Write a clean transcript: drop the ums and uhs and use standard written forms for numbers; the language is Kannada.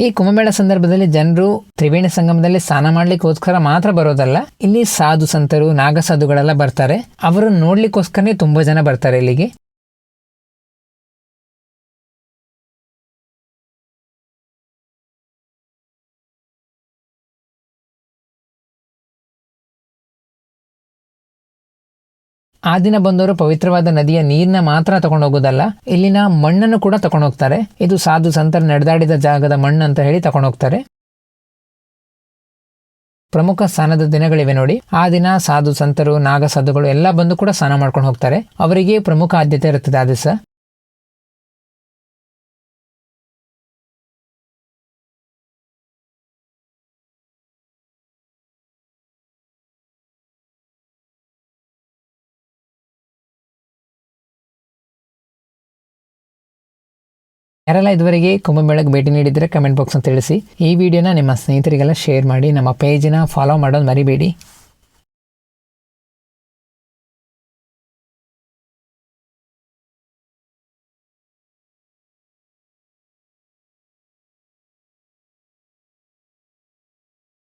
ಈ ಕುಂಭಮೇಳ ಸಂದರ್ಭದಲ್ಲಿ ಜನರು ತ್ರಿವೇಣಿ ಸಂಗಮದಲ್ಲಿ ಸ್ನಾನ ಮಾಡ್ಲಿಕ್ಕೋಸ್ಕರ ಮಾತ್ರ ಬರೋದಲ್ಲ, ಇಲ್ಲಿ ಸಾಧು ಸಂತರು ನಾಗಸಾಧುಗಳೆಲ್ಲ ಬರ್ತಾರೆ. ಅವರನ್ನು ನೋಡ್ಲಿಕ್ಕೋಸ್ಕರನೇ ತುಂಬಾ ಜನ ಬರ್ತಾರೆ ಇಲ್ಲಿಗೆ. ಆ ದಿನ ಬಂದವರು ಪವಿತ್ರವಾದ ನದಿಯ ನೀರನ್ನ ಮಾತ್ರ ತಗೊಂಡು ಹೋಗೋದಲ್ಲ, ಇಲ್ಲಿನ ಮಣ್ಣನ್ನು ಕೂಡ ತಗೊಂಡು ಹೋಗ್ತಾರೆ. ಇದು ಸಾಧು ಸಂತರು ನಡೆದಾಡಿದ ಜಾಗದ ಮಣ್ಣು ಅಂತ ಹೇಳಿ ತಗೊಂಡು ಹೋಗ್ತಾರೆ. ಪ್ರಮುಖ ಸ್ನಾನದ ದಿನಗಳಿವೆ ನೋಡಿ. ಆ ದಿನ ಸಾಧು ಸಂತರು ನಾಗಸಾಧುಗಳು ಎಲ್ಲ ಬಂದು ಕೂಡ ಸ್ನಾನ ಮಾಡ್ಕೊಂಡು ಹೋಗ್ತಾರೆ. ಅವರಿಗೆ ಪ್ರಮುಖ ಆದ್ಯತೆ ಇರುತ್ತದೆ ಆ ದಿವಸ. ಯಾರೆಲ್ಲ ಇದುವರೆಗೆ ಕುಂಭಮೇಳಕ್ಕೆ ಭೇಟಿ ನೀಡಿದರೆ ಕಮೆಂಟ್ ಬಾಕ್ಸ್ ಅಂತ ತಿಳಿಸಿ. ಈ ವಿಡಿಯೋನ ನಿಮ್ಮ ಸ್ನೇಹಿತರಿಗೆಲ್ಲ ಶೇರ್ ಮಾಡಿ. ನಮ್ಮ ಪೇಜಿನ ಫಾಲೋ ಮಾಡೋದು ಮರಿಬೇಡಿ.